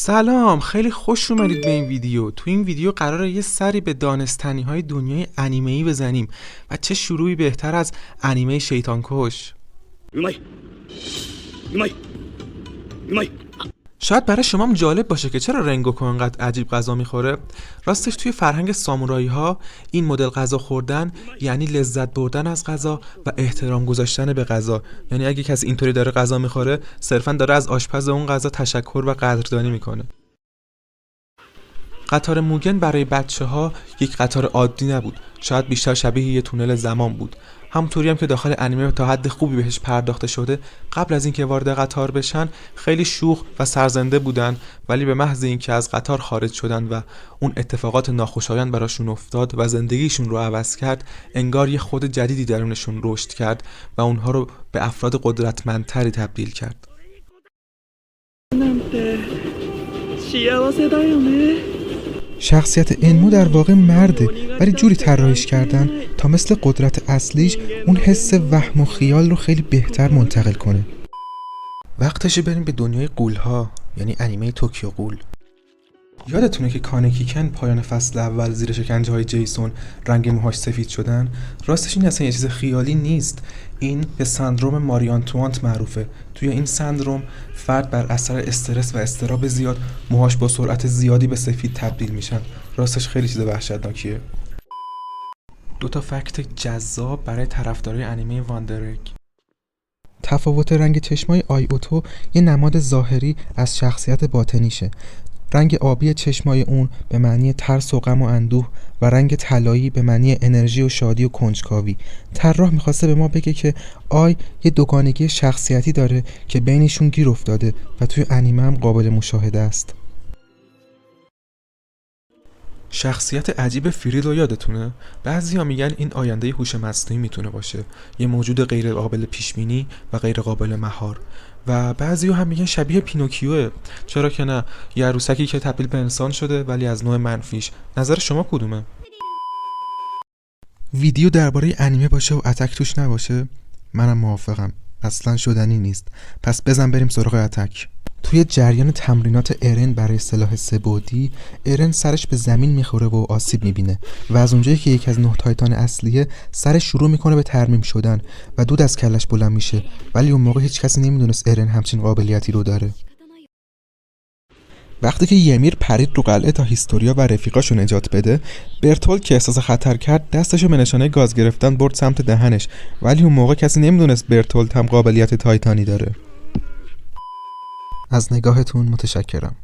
سلام، خیلی خوش اومدید به این ویدیو. تو این ویدیو قراره یه سری به دانستنی های دنیای انیمه‌ای بزنیم و چه شروعی بهتر از انیمه شیطان کش. شاید برای شما هم جالب باشه که چرا رنگوکو انقدر عجیب غذا میخوره. راستش توی فرهنگ سامورایی ها این مدل غذا خوردن یعنی لذت بردن از غذا و احترام گذاشتن به غذا. یعنی اگه کسی اینطوری داره غذا میخوره صرفا داره از آشپز اون غذا تشکر و قدردانی میکنه. قطار موگن برای بچه‌ها یک قطار عادی نبود، شاید بیشتر شبیه یه تونل زمان بود. همونطوری هم که داخل انیمه تا حد خوبی بهش پرداخته شده، قبل از اینکه وارد قطار بشن خیلی شوخ و سرزنده بودن، ولی به محض اینکه از قطار خارج شدن و اون اتفاقات ناخوشایند براشون افتاد و زندگیشون رو عوض کرد، انگار یه خود جدیدی درونشون رشد کرد و اونها رو به افراد قدرتمندتری تبدیل کرد. شخصیت انمو در واقع مرده، ولی جوری طراحیش کردن تا مثل قدرت اصلیش اون حس وهم و خیال رو خیلی بهتر منتقل کنه. وقتشه بریم به دنیای غول‌ها، یعنی انیمه توکیو غول. یادتونه که کانکیکن پایان فصل اول زیر شکنجه های جیسون رنگ موهاش سفید شدن؟ راستش این اصلا یه چیز خیالی نیست. این به سندروم ماری آنتوانت معروفه. توی این سندروم فرد بر اثر استرس و اضطراب زیاد موهاش با سرعت زیادی به سفید تبدیل میشن. راستش خیلی چیز وحشتناکیه. 2 فکت جذاب برای طرفدارای انیمه واندرگ. تفاوت رنگ چشمای آی اوتو یه نماد ظاهری از شخصیت باطنیشه. رنگ آبی چشمای اون به معنی ترس و غم و اندوه و رنگ طلایی به معنی انرژی و شادی و کنجکاوی. طراح میخواسته به ما بگه که آی یه دوگانگی شخصیتی داره که بینشون گیر افتاده و توی انیمه هم قابل مشاهده است. شخصیت عجیب فریل رو یادتونه؟ بعضیا میگن این آینده هوش مصنوعی میتونه باشه، یه موجود غیر قابل پیش بینی و غیر قابل مهار. و بعضیا هم میگن شبیه پینوکیوه. چرا که نه، یه عروسکی که تبدیل به انسان شده ولی از نوع منفیش. نظر شما کدومه؟ ویدیو درباره انیمه باشه و اتک توش نباشه؟ منم موافقم، اصلا شدنی نیست. پس بزن بریم سراغ اتک. توی جریان تمرینات ارن برای سلاح سه‌بعدی، ارن سرش به زمین میخوره و آسیب میبینه و از اونجایی که یکی از 9 تایتان اصلیه، سرش شروع میکنه به ترمیم شدن و دود از کلش بلند میشه، ولی اون موقع هیچ کسی نمیدونست ارن همچین قابلیتی رو داره. وقتی که یمیر پرید رو قلعه تا هیستوریا و رفیقاشو نجات بده، برتولد که احساس خطر کرد دستشو به نشانه گاز گرفتن برد سمت دهنش، ولی اون موقع کسی نمیدونست برتولد هم قابلیت تایتانی داره. از نگاهتون متشکرم.